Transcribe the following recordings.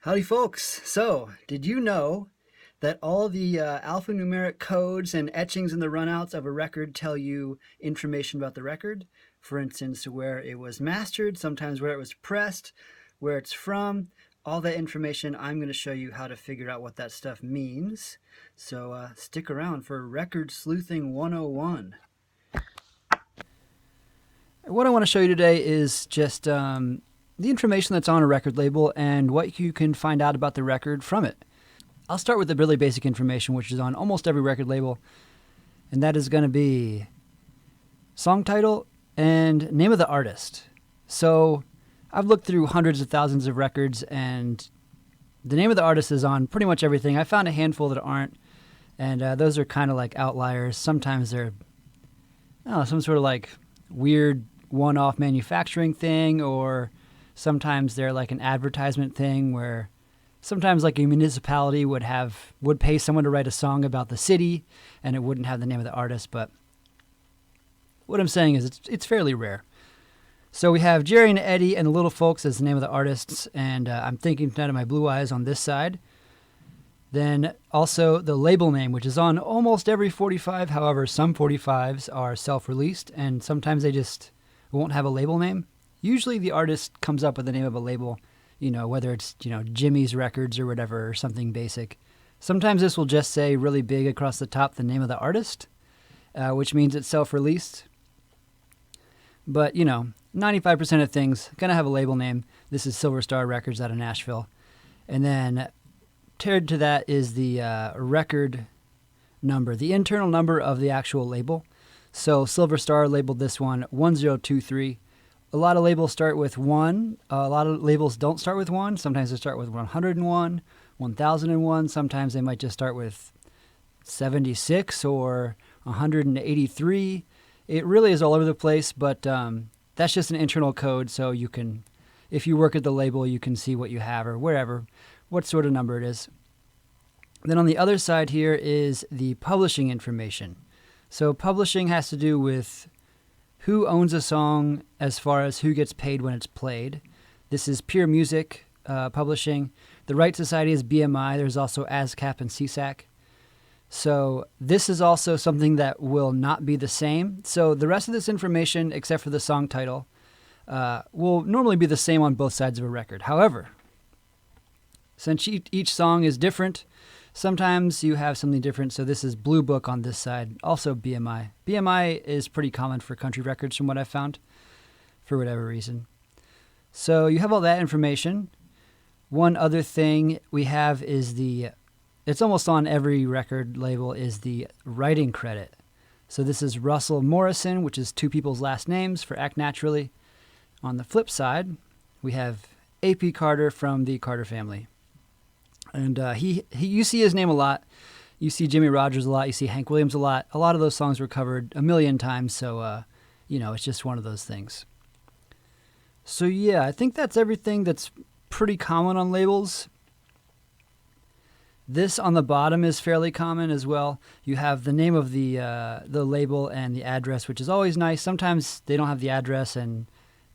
Howdy, folks. So, did you know that all the alphanumeric codes and etchings in the runouts of a record tell you information about the record? For instance, where it was mastered, sometimes where it was pressed, where it's from. All that information, I'm going to show you how to figure out what that stuff means. So, stick around for Record Sleuthing 101. What I want to show you today is just the information that's on a record label and what you can find out about the record from it. I'll start with the really basic information, which is on almost every record label, and that is going to be song title and name of the artist. So I've looked through hundreds of thousands of records, and the name of the artist is on pretty much everything. I found a handful that aren't, and those are kind of like outliers. Sometimes they're some sort of like weird one-off manufacturing thing, or sometimes they're like an advertisement thing where sometimes like a municipality would pay someone to write a song about the city and it wouldn't have the name of the artist. But what I'm saying is it's fairly rare. So we have Jerry and Eddie and the Little Folks as the name of the artists, and I'm thinking tonight of my blue eyes on this side. Then also the label name, which is on almost every 45. However, some 45s are self-released, and sometimes they just won't have a label name. Usually the artist comes up with the name of a label, whether it's, Jimmy's Records or whatever, or something basic. Sometimes this will just say really big across the top the name of the artist, which means it's self-released. But, 95% of things going to have a label name. This is Silver Star Records out of Nashville. And then paired to that is the record number, the internal number of the actual label. So Silver Star labeled this one 1023. A lot of labels start with 1. A lot of labels don't start with 1. Sometimes they start with 101, 1001. Sometimes they might just start with 76 or 183. It really is all over the place, but that's just an internal code, so you can, if you work at the label, you can see what you have or wherever, what sort of number it is. Then on the other side here is the publishing information. So publishing has to do with who owns a song as far as who gets paid when it's played. This is Pure Music publishing. The Right Society is BMI. There's also ASCAP and CSAC. So this is also something that will not be the same. So the rest of this information, except for the song title, will normally be the same on both sides of a record. However, since each song is different, sometimes you have something different. So this is Blue Book on this side, also BMI. BMI is pretty common for country records from what I've found, for whatever reason. So you have all that information. One other thing we have is it's almost on every record label, is the writing credit. So this is Russell Morrison, which is two people's last names for Act Naturally. On the flip side, we have A.P. Carter from the Carter family. And you see his name a lot. You see Jimmy Rogers a lot. You see Hank Williams a lot. A lot of those songs were covered a million times, so, it's just one of those things. So, yeah, I think that's everything that's pretty common on labels. This on the bottom is fairly common as well. You have the name of the label and the address, which is always nice. Sometimes they don't have the address, and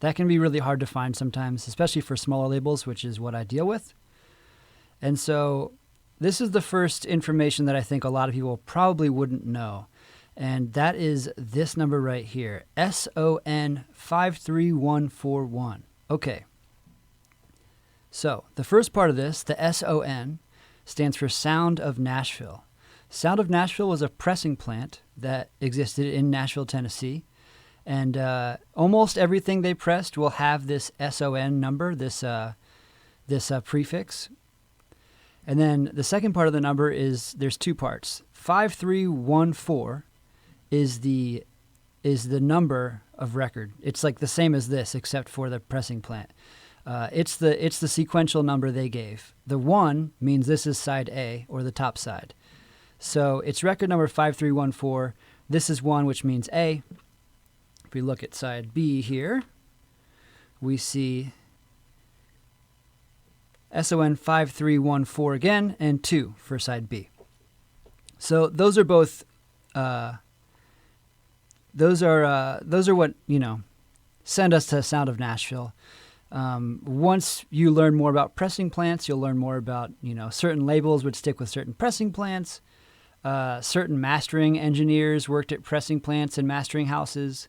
that can be really hard to find sometimes, especially for smaller labels, which is what I deal with. And so this is the first information that I think a lot of people probably wouldn't know. And that is this number right here, SON 53141. Okay. So the first part of this, the SON, stands for Sound of Nashville. Sound of Nashville was a pressing plant that existed in Nashville, Tennessee. And almost everything they pressed will have this SON number, this prefix. And then the second part of the number is, there's two parts. 5314 is the number of record. It's like the same as this, except for the pressing plant. It's the sequential number they gave. The 1 means this is side A, or the top side. So it's record number 5314. This is 1, which means A. If we look at side B here, we see SON 5314 again, and 2 for side B. So those are both, those are what, send us to Sound of Nashville. Once you learn more about pressing plants, you'll learn more about, certain labels would stick with certain pressing plants. Certain mastering engineers worked at pressing plants and mastering houses.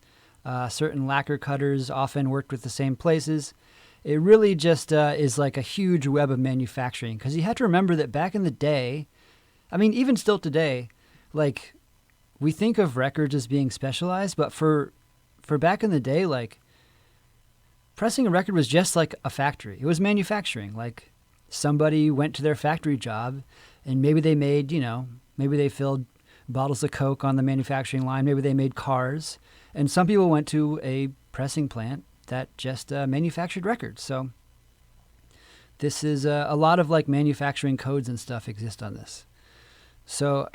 Certain lacquer cutters often worked with the same places. It really just is like a huge web of manufacturing, because you have to remember that back in the day, I mean, even still today, like, we think of records as being specialized, but for back in the day, like, pressing a record was just like a factory. It was manufacturing. Like, somebody went to their factory job, and maybe they made, maybe they filled bottles of Coke on the manufacturing line. Maybe they made cars. And some people went to a pressing plant that just manufactured records. So this is a lot of like manufacturing codes and stuff exist on this. So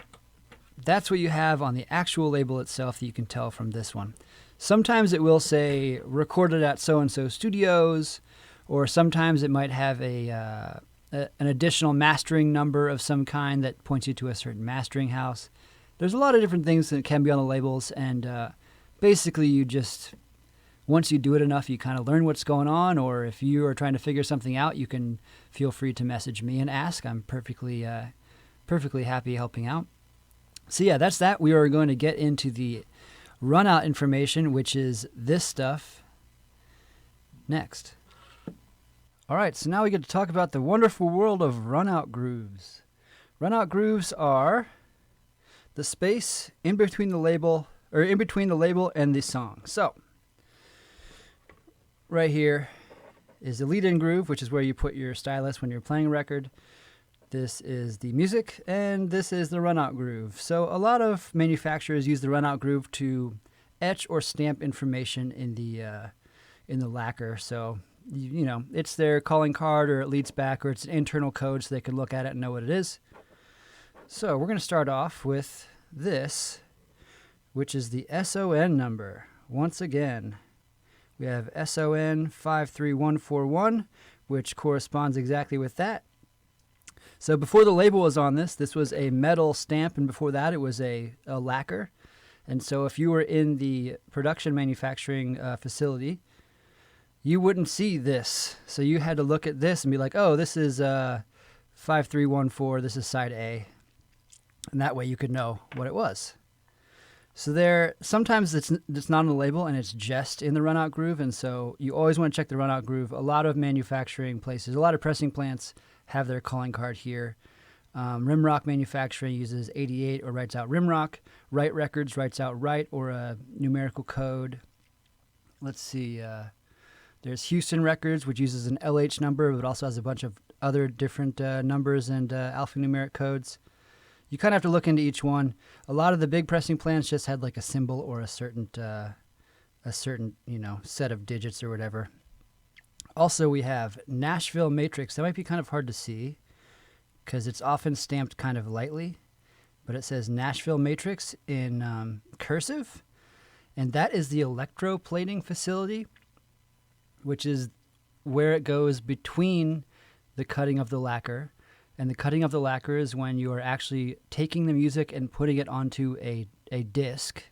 that's what you have on the actual label itself that you can tell from this one. Sometimes it will say recorded at so-and-so studios, or sometimes it might have an additional mastering number of some kind that points you to a certain mastering house. There's a lot of different things that can be on the labels, and basically you just, once you do it enough, you kind of learn what's going on, or if you are trying to figure something out, you can feel free to message me and ask. I'm perfectly happy helping out. So yeah, that's that. We are going to get into the runout information, which is this stuff, next. All right, so now we get to talk about the wonderful world of runout grooves. Runout grooves are the space in between the label and the song. So right here is the lead-in groove, which is where you put your stylus when you're playing a record. This is the music, and this is the runout groove. So a lot of manufacturers use the runout groove to etch or stamp information in the lacquer. So it's their calling card, or it leads back, or it's an internal code so they can look at it and know what it is. So we're going to start off with this, which is the SON number. Once again, we have SON 53141, which corresponds exactly with that. So before the label was on this was a metal stamp, and before that it was a lacquer. And so if you were in the production manufacturing facility, you wouldn't see this. So you had to look at this and be like, oh, this is 5314, this is side A. And that way you could know what it was. So sometimes it's not on the label and it's just in the runout groove, and so you always want to check the runout groove. A lot of manufacturing places, a lot of pressing plants have their calling card here. Rimrock Manufacturing uses 88 or writes out Rimrock. Wright Records writes out Wright or a numerical code. Let's see. There's Houston Records, which uses an LH number, but also has a bunch of other different numbers and alphanumeric codes. You kind of have to look into each one. A lot of the big pressing plants just had like a symbol or a certain set of digits or whatever. Also, we have Nashville Matrix. That might be kind of hard to see because it's often stamped kind of lightly, but it says Nashville Matrix in cursive, and that is the electroplating facility, which is where it goes between the cutting of the lacquer. And the cutting of the lacquer is when you are actually taking the music and putting it onto a disc.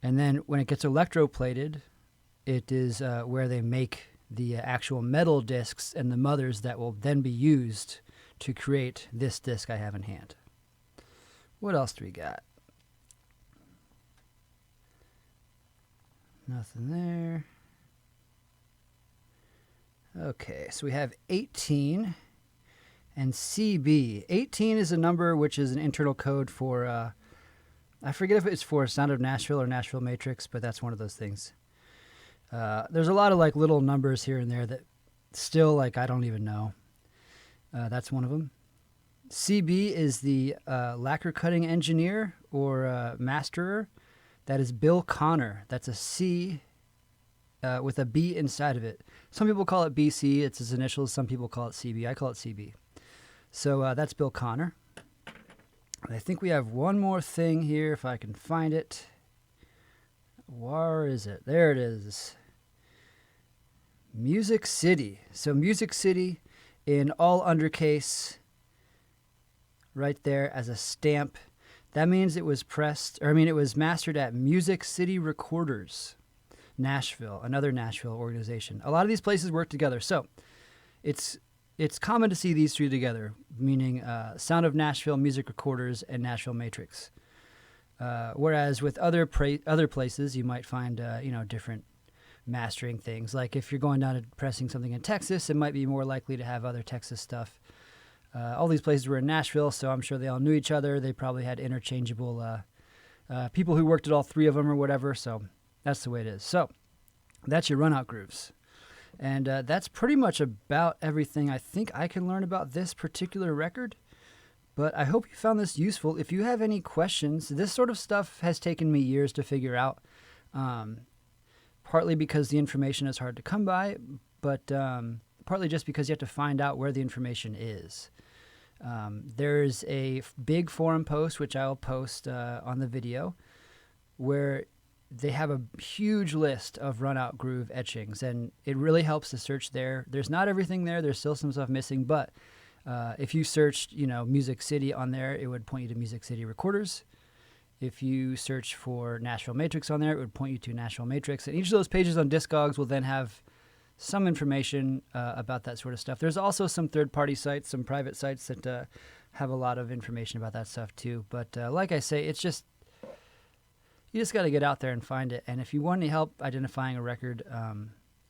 And then when it gets electroplated, it is where they make the actual metal discs and the mothers that will then be used to create this disc I have in hand. What else do we got? Nothing there. Okay, so we have 18 and CB. 18 is a number which is an internal code for, I forget if it's for Sound of Nashville or Nashville Matrix, but that's one of those things. There's a lot of like little numbers here and there that still like I don't even know. That's one of them. CB is the lacquer cutting engineer or masterer. That is Bill Connor. That's a C with a B inside of it. Some people call it BC. It's his initials. Some people call it CB. I call it CB. So that's Bill Connor. I think we have one more thing here if I can find it. Where is it? There it is. Music City. So Music City in all undercase right there as a stamp. That means it was it was mastered at Music City Recorders. Nashville, another Nashville organization. A lot of these places work together. So it's common to see these three together, meaning Sound of Nashville, Music Recorders, and Nashville Matrix. Whereas with other places, you might find different mastering things. Like if you're going down to pressing something in Texas, it might be more likely to have other Texas stuff. All these places were in Nashville, so I'm sure they all knew each other. They probably had interchangeable people who worked at all three of them or whatever, so that's the way it is. So that's your Runout grooves. And that's pretty much about everything I think I can learn about this particular record. But I hope you found this useful. If you have any questions, this sort of stuff has taken me years to figure out, partly because the information is hard to come by, but partly just because you have to find out where the information is. There's a big forum post, which I'll post on the video, where they have a huge list of Runout groove etchings, and it really helps to search there. There's not everything there. There's still some stuff missing, but if you searched, Music City on there, it would point you to Music City Recorders. If you search for Nashville Matrix on there, it would point you to Nashville Matrix. And each of those pages on Discogs will then have some information about that sort of stuff. There's also some third-party sites, some private sites that have a lot of information about that stuff too. But like I say, it's just, you just got to get out there and find it. And if you want any help identifying a record,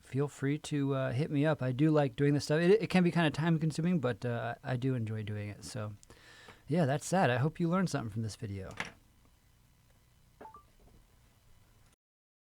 feel free to hit me up. I do like doing this stuff. It can be kind of time-consuming, but I do enjoy doing it. So yeah, that's that. I hope you learned something from this video.